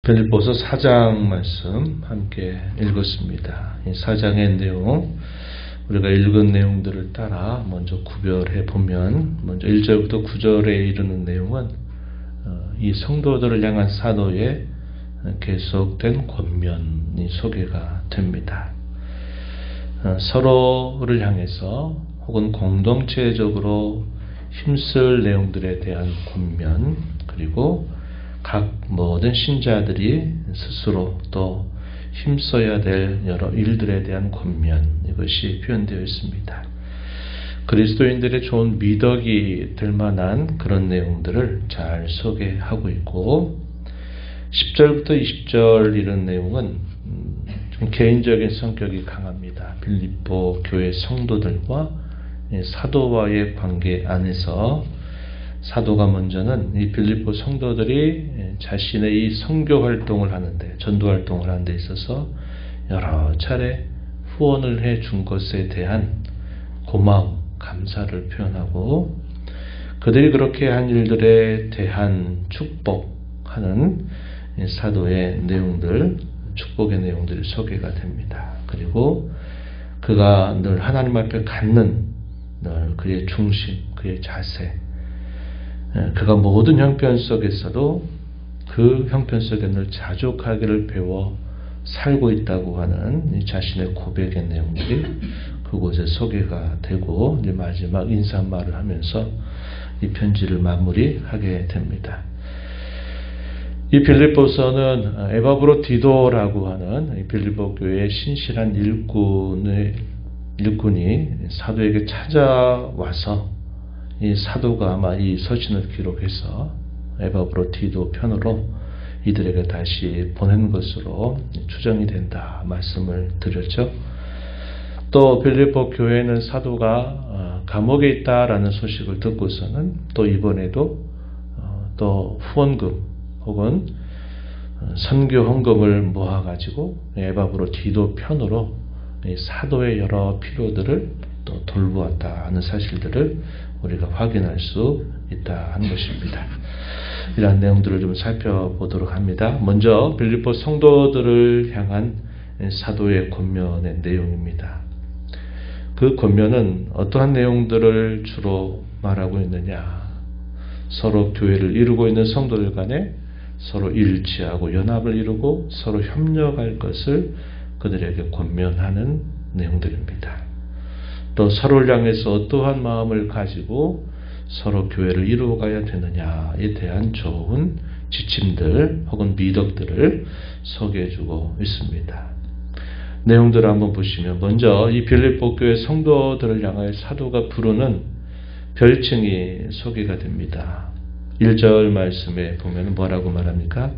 빌립보서 4장 말씀 함께 읽었습니다. 이 4장의 내용, 우리가 읽은 내용들을 따라 먼저 구별해 보면, 먼저 1절부터 9절에 이르는 내용은 이 성도들을 향한 사도의 계속된 권면이 소개가 됩니다. 서로를 향해서 혹은 공동체적으로 힘쓸 내용들에 대한 권면, 그리고 각 모든 신자들이 스스로 또 힘써야 될 여러 일들에 대한 권면, 이것이 표현되어 있습니다. 그리스도인들의 좋은 미덕이 될 만한 그런 내용들을 잘 소개하고 있고, 10절부터 20절 이런 내용은 좀 개인적인 성격이 강합니다. 빌립보 교회 성도들과 사도와의 관계 안에서 사도가 먼저는 이 빌립보 성도들이 자신의 이 선교 활동을 하는데, 전도 활동을 하는 데 있어서 여러 차례 후원을 해 준 것에 대한 고마움, 감사를 표현하고, 그들이 그렇게 한 일들에 대한 축복하는 사도의 내용들, 축복의 내용들이 소개가 됩니다. 그리고 그가 늘 하나님 앞에 갖는 늘 그의 중심, 그의 자세, 그가 모든 형편 속에서도 그 형편 속에 늘 자족하기를 배워 살고 있다고 하는 자신의 고백의 내용들이 그곳에 소개가 되고, 이제 마지막 인사말을 하면서 이 편지를 마무리하게 됩니다. 이 빌립보서는 에바브로디도라고 하는 빌립보 교회의 신실한 일꾼이 사도에게 찾아와서 이 사도가 아마 이 서신을 기록해서 에바브로디도 편으로 이들에게 다시 보낸 것으로 추정이 된다 말씀을 드렸죠. 또 빌립보 교회는 사도가 감옥에 있다라는 소식을 듣고서는 또 이번에도 또 후원금 혹은 선교 헌금을 모아가지고 에바브로디도 편으로 사도의 여러 필요들을 또 돌보았다 하는 사실들을 우리가 확인할 수 있다 하는 것입니다. 이러한 내용들을 좀 살펴보도록 합니다. 먼저 빌립보 성도들을 향한 사도의 권면의 내용입니다. 그 권면은 어떠한 내용들을 주로 말하고 있느냐? 서로 교회를 이루고 있는 성도들 간에 서로 일치하고 연합을 이루고 서로 협력할 것을 그들에게 권면하는 내용들입니다. 또 서로를 향해서 어떠한 마음을 가지고 서로 교회를 이루어가야 되느냐에 대한 좋은 지침들 혹은 미덕들을 소개해주고 있습니다. 내용들을 한번 보시면, 먼저 이 빌립보 교회 성도들을 향하여 사도가 부르는 별칭이 소개가 됩니다. 1절 말씀에 보면 뭐라고 말합니까?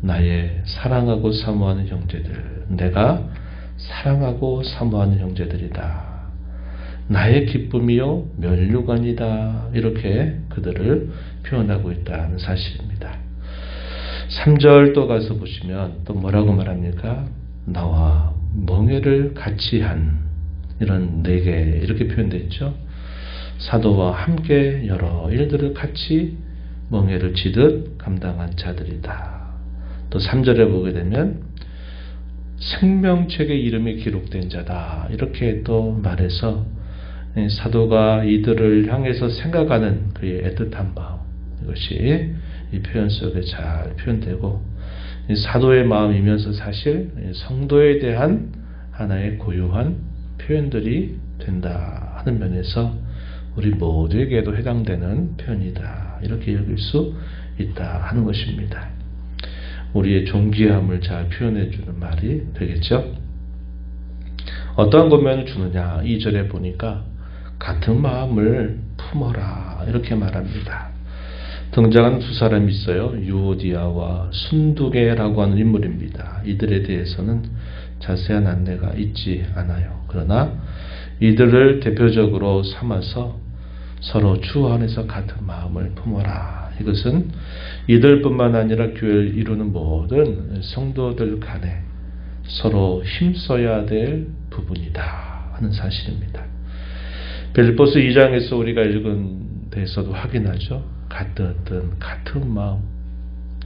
나의 사랑하고 사모하는 형제들, 내가 사랑하고 사모하는 형제들이다. 나의 기쁨이요 면류관이다. 이렇게 그들을 표현하고 있다는 사실입니다. 3절 또 가서 보시면 또 뭐라고 말합니까? 나와 멍에를 같이 한, 이런 4개 이렇게 표현되어 있죠. 사도와 함께 여러 일들을 같이 멍에를 지듯 감당한 자들이다. 또 3절에 보게 되면 생명책의 이름이 기록된 자다. 이렇게 또 말해서 사도가 이들을 향해서 생각하는 그의 애틋한 마음, 이것이 이 표현 속에 잘 표현되고, 사도의 마음이면서 사실 성도에 대한 하나의 고유한 표현들이 된다 하는 면에서 우리 모두에게도 해당되는 표현이다, 이렇게 여길 수 있다 하는 것입니다. 우리의 존귀함을 잘 표현해 주는 말이 되겠죠. 어떠한 권면을 주느냐? 2절에 보니까 같은 마음을 품어라, 이렇게 말합니다. 등장하는 두 사람이 있어요. 유오디아와 순두계라고 하는 인물입니다. 이들에 대해서는 자세한 안내가 있지 않아요. 그러나 이들을 대표적으로 삼아서 서로 주 안에서 같은 마음을 품어라. 이것은 이들뿐만 아니라 교회를 이루는 모든 성도들 간에 서로 힘써야 될 부분이다 하는 사실입니다. 빌립보서 2장에서 우리가 읽은 데서도 확인하죠. 같은 마음,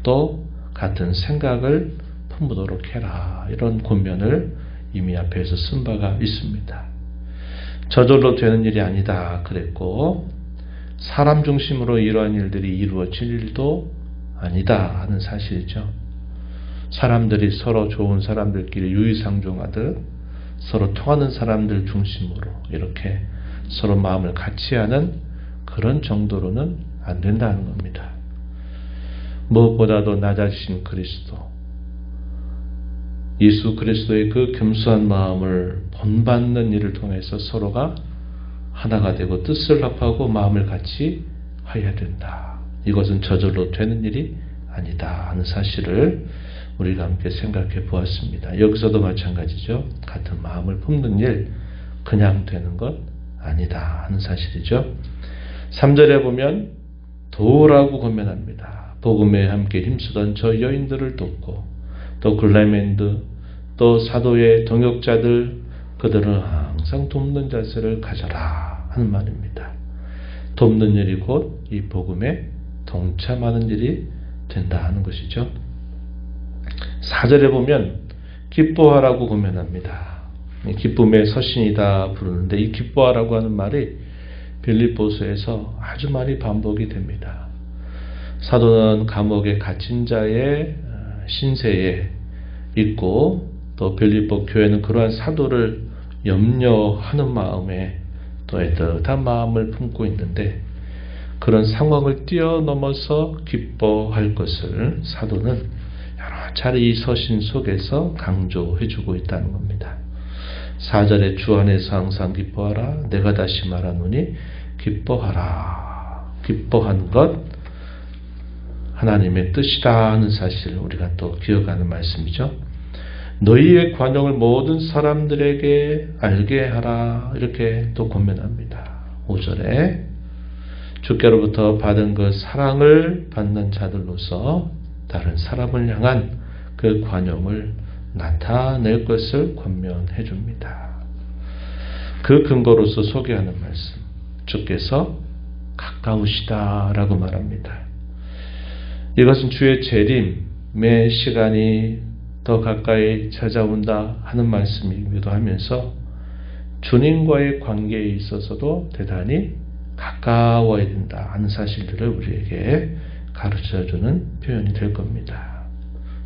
또 같은 생각을 품도록 해라. 이런 권면을 이미 앞에서 쓴 바가 있습니다. 저절로 되는 일이 아니다 그랬고, 사람 중심으로 이러한 일들이 이루어질 일도 아니다 하는 사실이죠. 사람들이 서로 좋은 사람들끼리 유의상종하듯 서로 통하는 사람들 중심으로 이렇게 서로 마음을 같이 하는 그런 정도로는 안 된다는 겁니다. 무엇보다도 낮아지신 그리스도, 예수 그리스도의 그 겸손한 마음을 본받는 일을 통해서 서로가 하나가 되고 뜻을 합하고 마음을 같이 해야 된다. 이것은 저절로 되는 일이 아니다 하는 사실을 우리가 함께 생각해 보았습니다. 여기서도 마찬가지죠. 같은 마음을 품는 일 그냥 되는 것 아니다 하는 사실이죠. 3절에 보면 도우라고 권면합니다. 복음에 함께 힘쓰던 저 여인들을 돕고, 또 글라멘드, 또 사도의 동역자들, 그들은 항상 돕는 자세를 가져라 하는 말입니다. 돕는 일이 곧 이 복음에 동참하는 일이 된다 하는 것이죠. 4절에 보면 기뻐하라고 권면합니다. 기쁨의 서신이다 부르는데, 이 기뻐하라고 하는 말이 빌립보서에서 아주 많이 반복이 됩니다. 사도는 감옥에 갇힌 자의 신세에 있고, 또 빌립보 교회는 그러한 사도를 염려하는 마음에 또 애틋한 마음을 품고 있는데, 그런 상황을 뛰어넘어서 기뻐할 것을 사도는 여러 차례 이 서신 속에서 강조해주고 있다는 겁니다. 4절에 주 안에서 항상 기뻐하라. 내가 다시 말하노니 기뻐하라. 기뻐한 것 하나님의 뜻이다 하는 사실을 우리가 또 기억하는 말씀이죠. 너희의 관용을 모든 사람들에게 알게 하라. 이렇게 또 권면합니다. 5절에 주께로부터 받은 그 사랑을 받는 자들로서 다른 사람을 향한 그 관용을 나타낼 것을 권면해 줍니다. 그 근거로서 소개하는 말씀, 주께서 가까우시다라고 말합니다. 이것은 주의 재림의 시간이 더 가까이 찾아온다 하는 말씀이기도 하면서 주님과의 관계에 있어서도 대단히 가까워야 된다 하는 사실들을 우리에게 가르쳐주는 표현이 될 겁니다.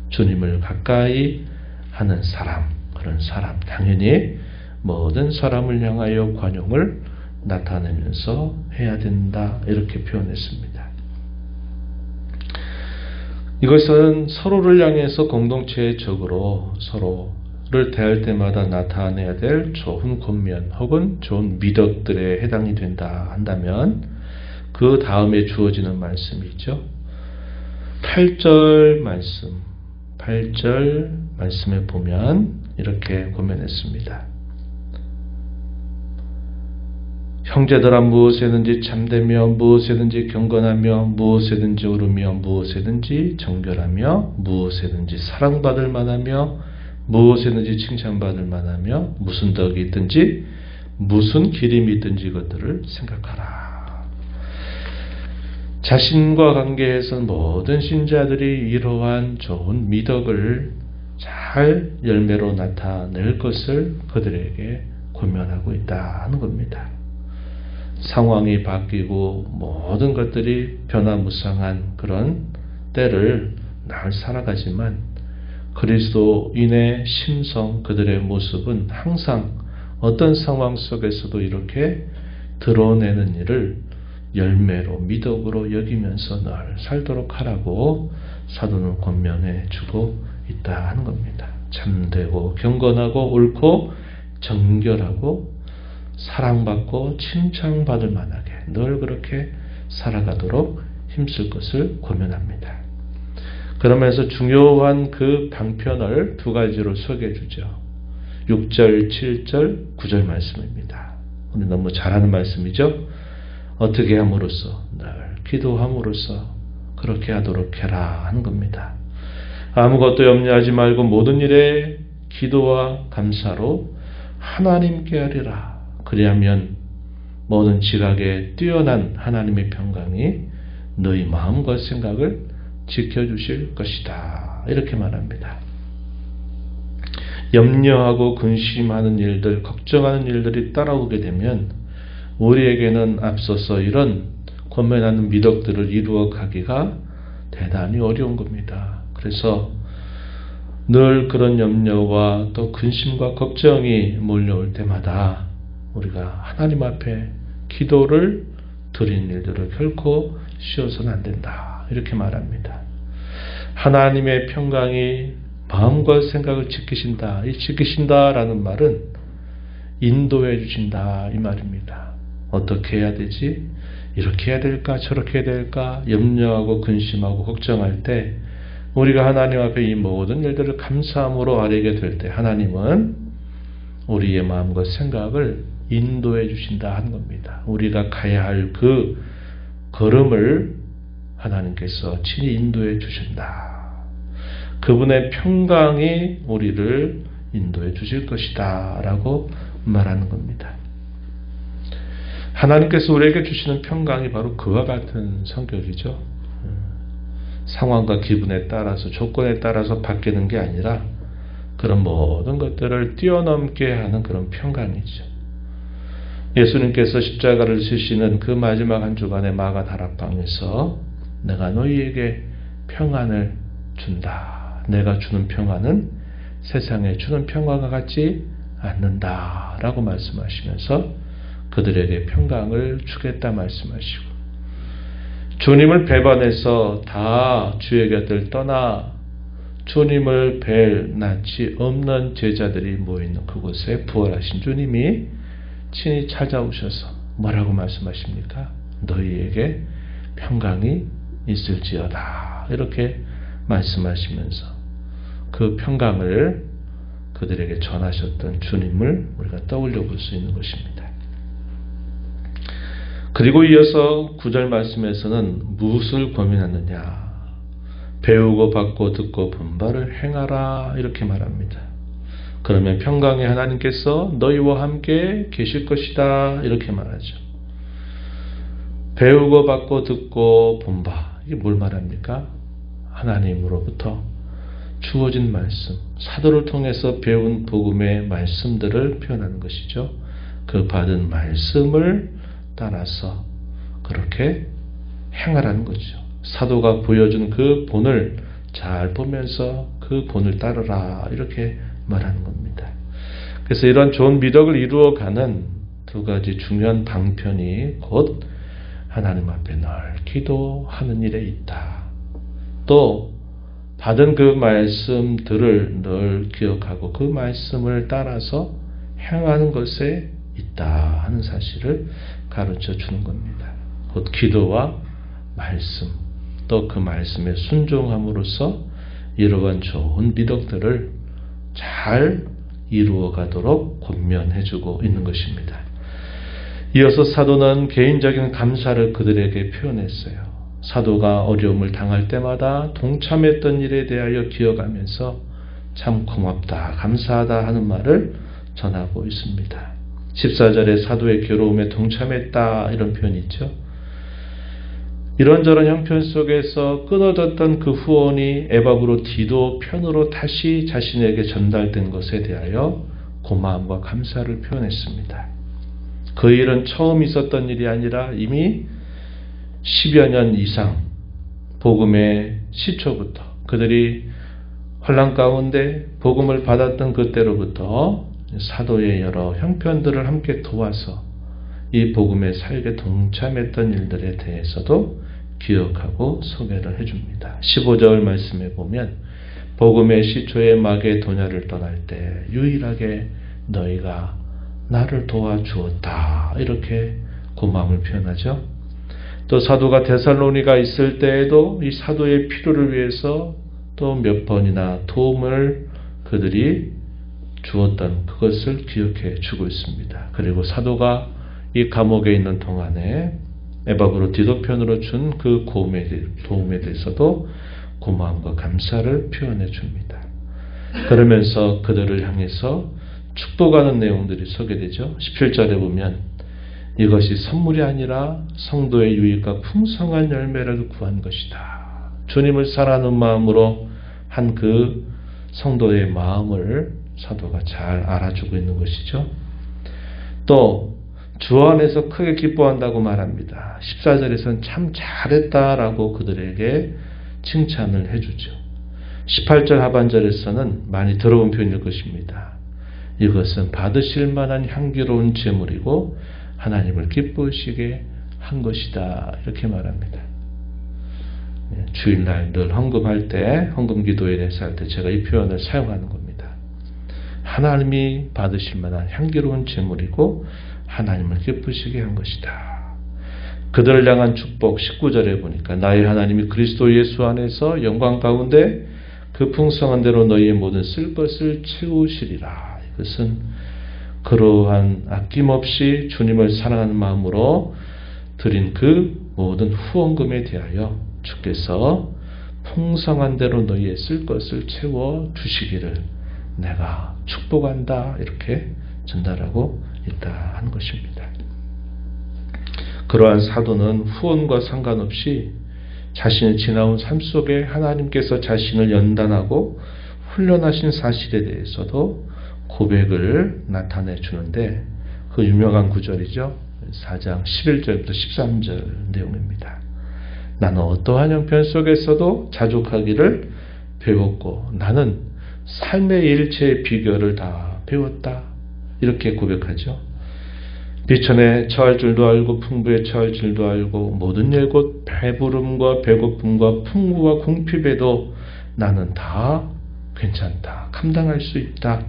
주님을 가까이 하는 사람, 그런 사람, 당연히 모든 사람을 향하여 관용을 나타내면서 해야 된다, 이렇게 표현했습니다. 이것은 서로를 향해서 공동체적으로 서로를 대할 때마다 나타내야 될 좋은 권면 혹은 좋은 미덕들에 해당이 된다 한다면, 그 다음에 주어지는 말씀이 있죠. 8절 말씀에 보면 이렇게 권면했습니다. 형제들아, 무엇에든지 참되며 무엇에든지 경건하며 무엇에든지 옳으며 무엇에든지 정결하며 무엇에든지 사랑받을 만하며 무엇에든지 칭찬받을 만하며 무슨 덕이 있든지 무슨 기림이 있든지 이것들을 생각하라. 자신과 관계에서 모든 신자들이 이러한 좋은 미덕을 잘 열매로 나타낼 것을 그들에게 권면하고 있다 하는 겁니다. 상황이 바뀌고 모든 것들이 변화무쌍한 그런 때를 날 살아가지만 그리스도인의 심성, 그들의 모습은 항상 어떤 상황 속에서도 이렇게 드러내는 일을 열매로 미덕으로 여기면서 늘 살도록 하라고 사도는 권면해 주고 있다 하는 겁니다. 참되고 경건하고 옳고 정결하고 사랑받고 칭찬받을 만하게 늘 그렇게 살아가도록 힘쓸 것을 권면합니다. 그러면서 중요한 그 방편을 두 가지로 소개해 주죠. 6절, 7절, 9절 말씀입니다. 우리 너무 잘하는 말씀이죠. 어떻게 함으로써, 늘 기도함으로써 그렇게 하도록 해라 하는 겁니다. 아무것도 염려하지 말고 모든 일에 기도와 감사로 하나님께 하리라. 그리하면 모든 지각에 뛰어난 하나님의 평강이 너희 마음과 생각을 지켜주실 것이다. 이렇게 말합니다. 염려하고 근심하는 일들, 걱정하는 일들이 따라오게 되면 우리에게는 앞서서 이런 권면하는 미덕들을 이루어 가기가 대단히 어려운 겁니다. 그래서 늘 그런 염려와 또 근심과 걱정이 몰려올 때마다 우리가 하나님 앞에 기도를 드리는 일들을 결코 쉬어서는 안 된다. 이렇게 말합니다. 하나님의 평강이 마음과 생각을 지키신다. 이 지키신다라는 말은 인도해 주신다. 이 말입니다. 어떻게 해야 되지? 이렇게 해야 될까? 저렇게 해야 될까? 염려하고 근심하고 걱정할 때 우리가 하나님 앞에 이 모든 일들을 감사함으로 아뢰게 될 때 하나님은 우리의 마음과 생각을 인도해 주신다 하는 겁니다. 우리가 가야 할 그 걸음을 하나님께서 친히 인도해 주신다. 그분의 평강이 우리를 인도해 주실 것이다 라고 말하는 겁니다. 하나님께서 우리에게 주시는 평강이 바로 그와 같은 성격이죠. 상황과 기분에 따라서 조건에 따라서 바뀌는 게 아니라 그런 모든 것들을 뛰어넘게 하는 그런 평강이죠. 예수님께서 십자가를 지시는 그 마지막 한 주간의 마가 다락방에서 내가 너희에게 평안을 준다. 내가 주는 평안은 세상에 주는 평안과 같지 않는다 라고 말씀하시면서 그들에게 평강을 주겠다 말씀하시고 주님을 배반해서 다 주의 곁을 떠나 주님을 뵐 낯이 없는 제자들이 모여있는 그곳에 부활하신 주님이 친히 찾아오셔서 뭐라고 말씀하십니까? 너희에게 평강이 있을지어다. 이렇게 말씀하시면서 그 평강을 그들에게 전하셨던 주님을 우리가 떠올려 볼 수 있는 것입니다. 그리고 이어서 9절 말씀에서는 무엇을 고민하느냐? 배우고 받고 듣고 본 바를 행하라 이렇게 말합니다. 그러면 평강의 하나님께서 너희와 함께 계실 것이다 이렇게 말하죠. 배우고 받고 듣고 본 바, 이게 뭘 말합니까? 하나님으로부터 주어진 말씀, 사도를 통해서 배운 복음의 말씀들을 표현하는 것이죠. 그 받은 말씀을 따라서 그렇게 행하라는 거죠. 사도가 보여준 그 본을 잘 보면서 그 본을 따르라 이렇게 말하는 겁니다. 그래서 이런 좋은 미덕을 이루어가는 두 가지 중요한 방편이 곧 하나님 앞에 늘 기도하는 일에 있다. 또 받은 그 말씀들을 늘 기억하고 그 말씀을 따라서 행하는 것에 있다 하는 사실을 가르쳐 주는 겁니다. 곧 기도와 말씀, 또 그 말씀에 순종함으로써 이러한 좋은 미덕들을 잘 이루어 가도록 권면해 주고 있는 것입니다. 이어서 사도는 개인적인 감사를 그들에게 표현했어요. 사도가 어려움을 당할 때마다 동참했던 일에 대하여 기억하면서 참 고맙다, 감사하다 하는 말을 전하고 있습니다. 14절에 사도의 괴로움에 동참했다 이런 표현이 있죠. 이런저런 형편 속에서 끊어졌던 그 후원이 에바브로 디도 편으로 다시 자신에게 전달된 것에 대하여 고마움과 감사를 표현했습니다. 그 일은 처음 있었던 일이 아니라 이미 10여 년 이상 복음의 시초부터 그들이 환난 가운데 복음을 받았던 그때로부터 사도의 여러 형편들을 함께 도와서 이 복음의 사역에 동참했던 일들에 대해서도 기억하고 소개를 해줍니다. 15절 말씀에 보면 복음의 시초의 마게도냐를 떠날 때 유일하게 너희가 나를 도와주었다 이렇게 고마움을 표현하죠. 또 사도가 데살로니가 있을 때에도 이 사도의 필요를 위해서 또 몇 번이나 도움을 그들이 주었던 그것을 기억해 주고 있습니다. 그리고 사도가 이 감옥에 있는 동안에 에바브로 디도 편으로 준 그 도움에 대해서도 고마움과 감사를 표현해 줍니다. 그러면서 그들을 향해서 축복하는 내용들이 소개되죠. 17절에 보면 이것이 선물이 아니라 성도의 유익과 풍성한 열매를 구한 것이다. 주님을 사랑하는 마음으로 한 그 성도의 마음을 사도가 잘 알아주고 있는 것이죠. 또 주 안에서 크게 기뻐한다고 말합니다. 14절에서는 참 잘했다라고 그들에게 칭찬을 해주죠. 18절 하반절에서는 많이 들어본 표현일 것입니다. 이것은 받으실 만한 향기로운 제물이고 하나님을 기쁘시게 한 것이다. 이렇게 말합니다. 주일날 늘 헌금할 때, 헌금 기도에 대해서 할 때 제가 이 표현을 사용하는 겁니다. 하나님이 받으실 만한 향기로운 제물이고 하나님을 기쁘시게 한 것이다. 그들을 향한 축복 19절에 보니까 나의 하나님이 그리스도 예수 안에서 영광 가운데 그 풍성한 대로 너희의 모든 쓸 것을 채우시리라. 이것은 그러한 아낌없이 주님을 사랑하는 마음으로 드린 그 모든 후원금에 대하여 주께서 풍성한 대로 너희의 쓸 것을 채워 주시기를 내가 축복한다. 이렇게 전달하고 있다 하는 것입니다. 그러한 사도는 후원과 상관없이 자신의 지나온 삶 속에 하나님께서 자신을 연단하고 훈련하신 사실에 대해서도 고백을 나타내 주는데 그 유명한 구절이죠. 4장 11절부터 13절 내용입니다. 나는 어떠한 형편 속에서도 자족하기를 배웠고 나는 삶의 일체의 비결을 다 배웠다. 이렇게 고백하죠. 비천에 처할 줄도 알고 풍부에 처할 줄도 알고 모든 일 곧 배부름과 배고픔과 풍부와 궁핍에도 나는 다 괜찮다. 감당할 수 있다.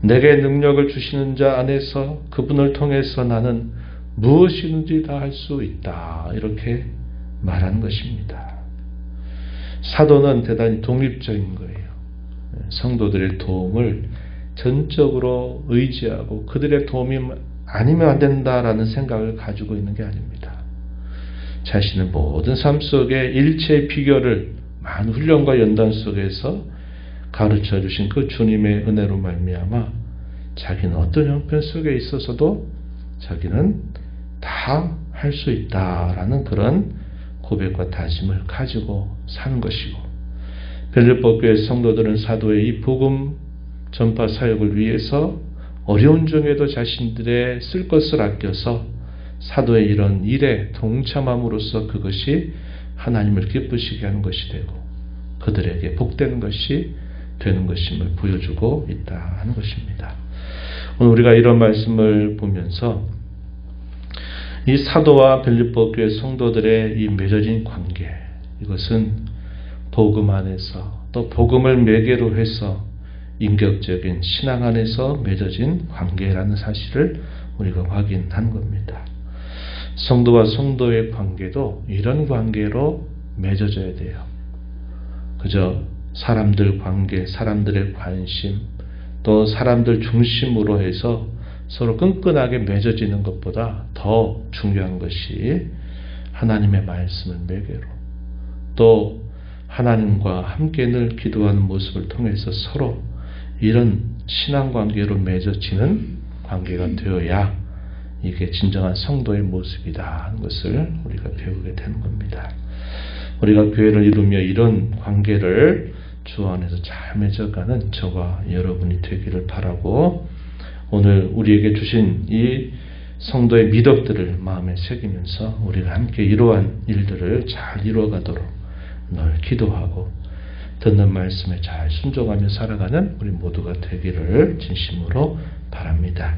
내게 능력을 주시는 자 안에서 그분을 통해서 나는 무엇이든지 다 할 수 있다. 이렇게 말한 것입니다. 사도는 대단히 독립적인 거예요. 성도들의 도움을 전적으로 의지하고 그들의 도움이 아니면 안 된다라는 생각을 가지고 있는 게 아닙니다. 자신의 모든 삶 속에 일체의 비결을 많은 훈련과 연단 속에서 가르쳐 주신 그 주님의 은혜로 말미암아 자기는 어떤 형편 속에 있어서도 자기는 다 할 수 있다라는 그런 고백과 다짐을 가지고 사는 것이고 빌립보 교회 성도들은 사도의 이 복음 전파 사역을 위해서 어려운 중에도 자신들의 쓸 것을 아껴서 사도의 이런 일에 동참함으로써 그것이 하나님을 기쁘시게 하는 것이 되고 그들에게 복되는 것이 되는 것임을 보여주고 있다 하는 것입니다. 오늘 우리가 이런 말씀을 보면서 이 사도와 빌립보 교회 성도들의 이 맺어진 관계, 이것은 복음 안에서 또 복음을 매개로 해서 인격적인 신앙 안에서 맺어진 관계라는 사실을 우리가 확인한 겁니다. 성도와 성도의 관계도 이런 관계로 맺어져야 돼요. 그저 사람들 관계, 사람들의 관심, 또 사람들 중심으로 해서 서로 끈끈하게 맺어지는 것보다 더 중요한 것이 하나님의 말씀을 매개로 또 하나님과 함께 늘 기도하는 모습을 통해서 서로 이런 신앙관계로 맺어지는 관계가 되어야 이게 진정한 성도의 모습이다 하는 것을 우리가 배우게 되는 겁니다. 우리가 교회를 이루며 이런 관계를 주 안에서 잘 맺어가는 저와 여러분이 되기를 바라고 오늘 우리에게 주신 이 성도의 미덕들을 마음에 새기면서 우리가 함께 이러한 일들을 잘 이루어가도록 늘 기도하고 듣는 말씀에 잘 순종하며 살아가는 우리 모두가 되기를 진심으로 바랍니다.